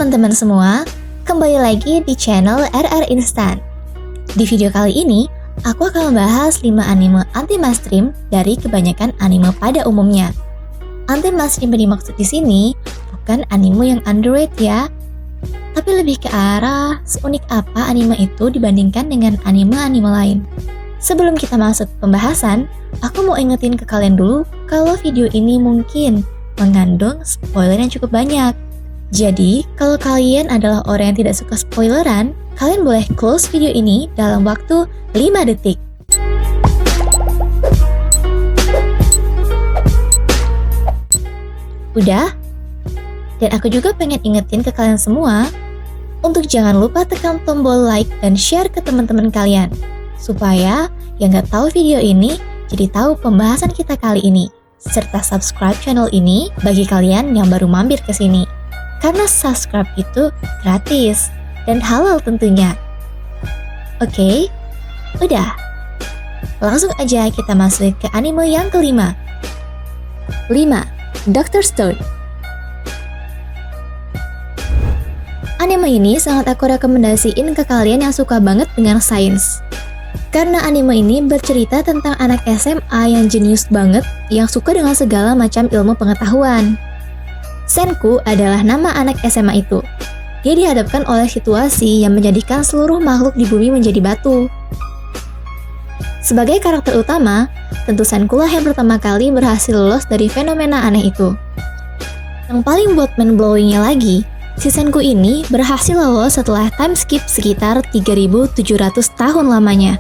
teman-teman semua, kembali lagi di channel RR Instant. Di video kali ini, aku akan membahas 5 anime anti-mainstream dari kebanyakan anime pada umumnya. Anti-mainstream yang dimaksud di sini bukan anime yang underrated ya, tapi lebih ke arah seunik apa anime itu dibandingkan dengan anime-anime lain. Sebelum kita masuk ke pembahasan, aku mau ingetin ke kalian dulu kalau video ini mungkin mengandung spoiler yang cukup banyak. Jadi, kalau kalian adalah orang yang tidak suka spoileran, kalian boleh close video ini dalam waktu 5 detik. Udah? Dan aku juga pengen ingetin ke kalian semua untuk jangan lupa tekan tombol like dan share ke teman-teman kalian, supaya yang nggak tahu video ini jadi tahu pembahasan kita kali ini, serta subscribe channel ini bagi kalian yang baru mampir ke sini. Karena subscribe itu gratis dan halal tentunya. Oke, udah. Langsung aja kita masuk ke anime yang kelima. 5. Dr. Stone. Anime ini sangat aku rekomendasiin ke kalian yang suka banget dengan sains. Karena anime ini bercerita tentang anak SMA yang jenius banget yang suka dengan segala macam ilmu pengetahuan. Senku adalah nama anak SMA itu. Dia dihadapkan oleh situasi yang menjadikan seluruh makhluk di bumi menjadi batu. Sebagai karakter utama, tentu Senku lah yang pertama kali berhasil lolos dari fenomena aneh itu. Yang paling buat mind-blowingnya lagi, si Senku ini berhasil lolos setelah time skip sekitar 3.700 tahun lamanya.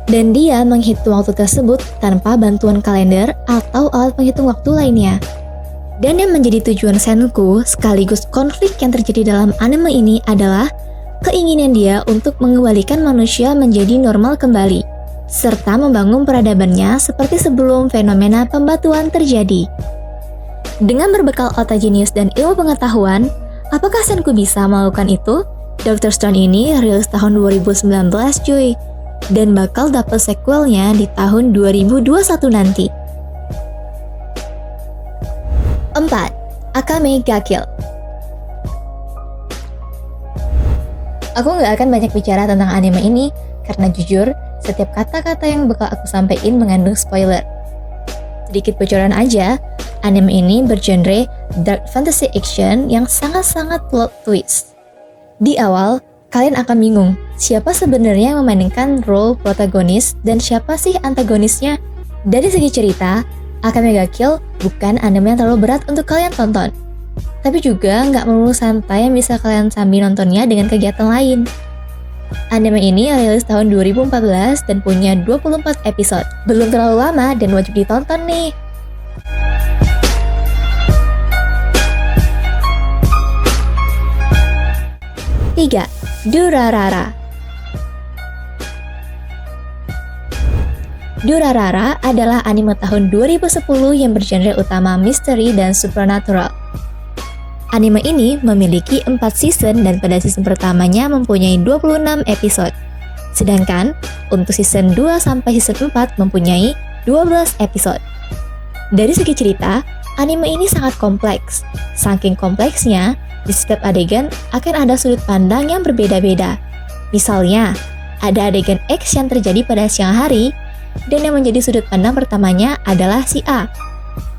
Dan dia menghitung waktu tersebut tanpa bantuan kalender atau alat penghitung waktu lainnya. Dan yang menjadi tujuan Senku sekaligus konflik yang terjadi dalam anime ini adalah keinginan dia untuk mengembalikan manusia menjadi normal kembali, serta membangun peradabannya seperti sebelum fenomena pembatuan terjadi. Dengan berbekal otak jenius dan ilmu pengetahuan, apakah Senku bisa melakukan itu? Dr. Stone ini rilis tahun 2019 cuy, dan bakal dapet sequelnya di tahun 2021 nanti. 4. Akame ga Kill. Aku nggak akan banyak bicara tentang anime ini, karena jujur, setiap kata-kata yang bakal aku sampaikan mengandung spoiler. Sedikit bocoran aja, anime ini bergenre dark fantasy action yang sangat-sangat plot twist. Di awal, kalian akan bingung, siapa sebenarnya yang memainkan role protagonis dan siapa sih antagonisnya? Dari segi cerita, Akame ga Kill bukan anime yang terlalu berat untuk kalian tonton. Tapi juga nggak melulu santai yang bisa kalian sambil nontonnya dengan kegiatan lain. Anime ini rilis tahun 2014 dan punya 24 episode. Belum terlalu lama dan wajib ditonton nih. Tiga, Durarara. Durarara adalah anime tahun 2010 yang bergenre utama misteri dan supernatural. Anime ini memiliki 4 season dan pada season pertamanya mempunyai 26 episode. Sedangkan untuk season 2 sampai season 4 mempunyai 12 episode. Dari segi cerita, anime ini sangat kompleks. Saking kompleksnya, di setiap adegan akan ada sudut pandang yang berbeda-beda. Misalnya, ada adegan X yang terjadi pada siang hari, dan yang menjadi sudut pandang pertamanya adalah si A.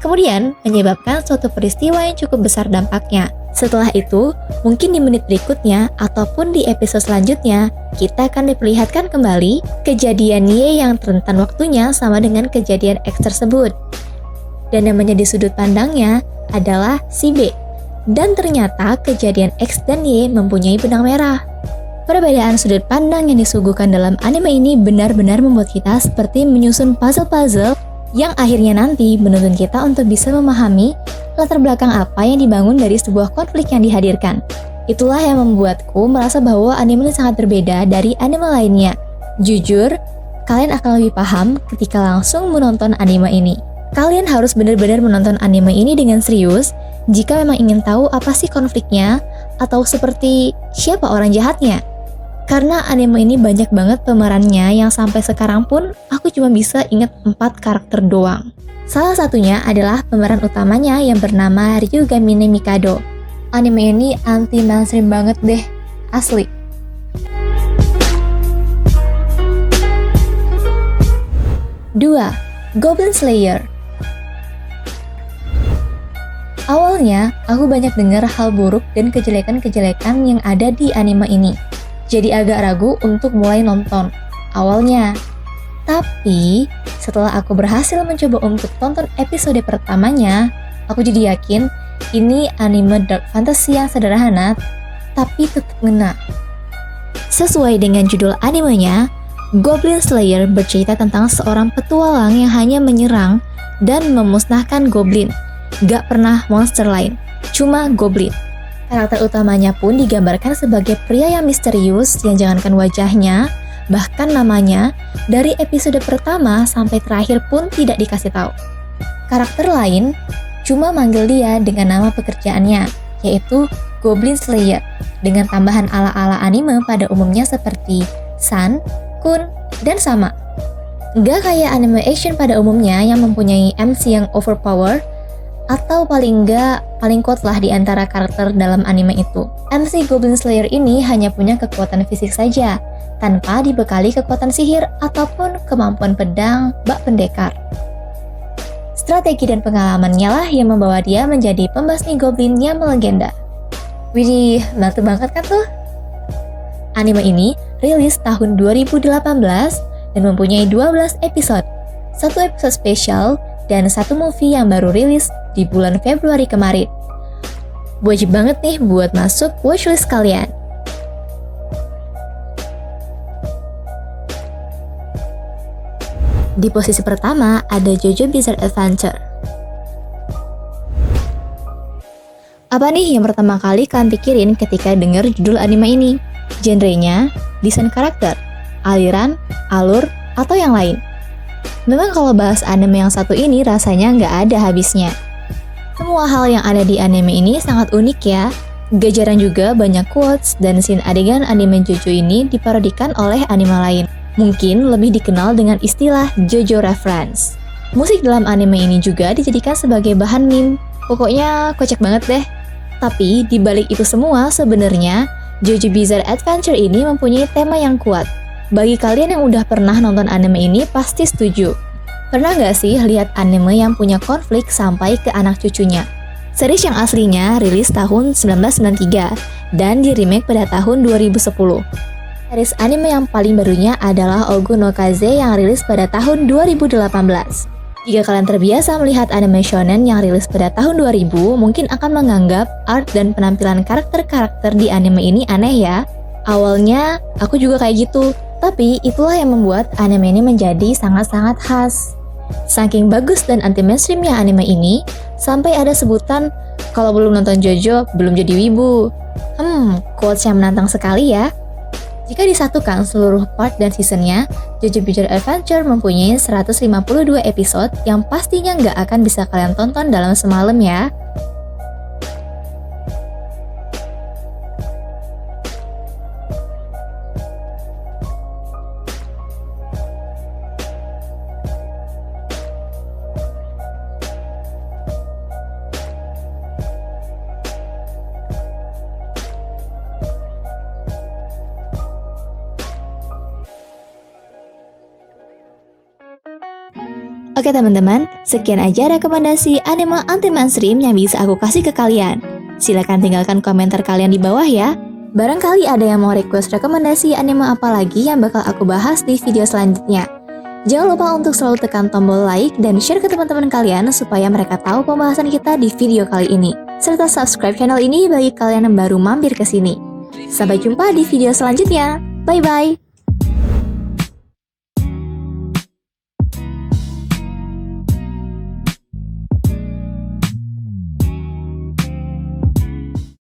Kemudian, menyebabkan suatu peristiwa yang cukup besar dampaknya. Setelah itu, mungkin di menit berikutnya ataupun di episode selanjutnya, kita akan diperlihatkan kembali kejadian Y yang rentan waktunya sama dengan kejadian X tersebut. Dan yang menjadi sudut pandangnya adalah si B. Dan ternyata kejadian X dan Y mempunyai benang merah. Perbedaan sudut pandang yang disuguhkan dalam anime ini benar-benar membuat kita seperti menyusun puzzle-puzzle yang akhirnya nanti menuntun kita untuk bisa memahami latar belakang apa yang dibangun dari sebuah konflik yang dihadirkan. Itulah yang membuatku merasa bahwa anime ini sangat berbeda dari anime lainnya. Jujur, kalian akan lebih paham ketika langsung menonton anime ini. Kalian harus benar-benar menonton anime ini dengan serius jika memang ingin tahu apa sih konfliknya atau seperti siapa orang jahatnya. Karena anime ini banyak banget pemerannya yang sampai sekarang pun aku cuma bisa ingat 4 karakter doang. Salah satunya adalah pemeran utamanya yang bernama Ryugamine Mikado. Anime ini anti mainstream banget deh, asli. Dua, Goblin Slayer. Awalnya, aku banyak dengar hal buruk dan kejelekan-kejelekan yang ada di anime ini. Jadi agak ragu untuk mulai nonton awalnya. Tapi, setelah aku berhasil mencoba untuk tonton episode pertamanya, aku jadi yakin ini anime dark fantasy yang sederhana, tapi tetap ngena. Sesuai dengan judul animenya, Goblin Slayer bercerita tentang seorang petualang yang hanya menyerang dan memusnahkan goblin. Gak pernah monster lain, cuma goblin. Karakter utamanya pun digambarkan sebagai pria yang misterius yang jangankan wajahnya, bahkan namanya, dari episode pertama sampai terakhir pun tidak dikasih tahu. Karakter lain cuma manggil dia dengan nama pekerjaannya, yaitu Goblin Slayer, dengan tambahan ala-ala anime pada umumnya seperti San, Kun, dan sama. Gak kayak anime action pada umumnya yang mempunyai MC yang overpower, atau paling kuat lah di antara karakter dalam anime itu. MC Goblin Slayer ini hanya punya kekuatan fisik saja, tanpa dibekali kekuatan sihir ataupun kemampuan pedang bak pendekar. Strategi dan pengalamannya lah yang membawa dia menjadi pembasmi goblin yang melegenda. Widih, bantu banget kan tuh? Anime ini rilis tahun 2018 dan mempunyai 12 episode, 1 episode spesial, dan 1 movie yang baru rilis di bulan Februari kemarin. Wajib banget nih buat masuk watchlist kalian. Di posisi pertama ada JoJo Bizarre Adventure. Apa nih yang pertama kali kalian pikirin ketika dengar judul anime ini? Genrenya, desain karakter, aliran, alur, atau yang lain? Memang kalau bahas anime yang satu ini rasanya nggak ada habisnya. Semua hal yang ada di anime ini sangat unik ya. Gak jarang juga banyak quotes dan scene adegan anime JoJo ini diparodikan oleh anime lain. Mungkin lebih dikenal dengan istilah JoJo reference. Musik dalam anime ini juga dijadikan sebagai bahan meme. Pokoknya kocak banget deh. Tapi di balik itu semua sebenarnya JoJo Bizarre Adventure ini mempunyai tema yang kuat. Bagi kalian yang udah pernah nonton anime ini pasti setuju. Pernah nggak sih lihat anime yang punya konflik sampai ke anak cucunya? Series yang aslinya rilis tahun 1993 dan di remake pada tahun 2010. Series anime yang paling barunya adalah Ougu no Kaze yang rilis pada tahun 2018. Jika kalian terbiasa melihat anime shonen yang rilis pada tahun 2000, mungkin akan menganggap art dan penampilan karakter-karakter di anime ini aneh ya. Awalnya, aku juga kayak gitu, tapi itulah yang membuat anime ini menjadi sangat-sangat khas. Saking bagus dan anti-mainstreamnya anime ini, sampai ada sebutan, kalau belum nonton JoJo, belum jadi wibu. Quotes yang menantang sekali ya. Jika disatukan seluruh part dan seasonnya, JoJo Bizarre Adventure mempunyai 152 episode yang pastinya nggak akan bisa kalian tonton dalam semalam ya. Oke teman-teman, sekian aja rekomendasi anime anti-mainstream yang bisa aku kasih ke kalian. Silahkan tinggalkan komentar kalian di bawah ya. Barangkali ada yang mau request rekomendasi anime apa lagi yang bakal aku bahas di video selanjutnya. Jangan lupa untuk selalu tekan tombol like dan share ke teman-teman kalian supaya mereka tahu pembahasan kita di video kali ini. Serta subscribe channel ini bagi kalian yang baru mampir ke sini. Sampai jumpa di video selanjutnya. Bye-bye!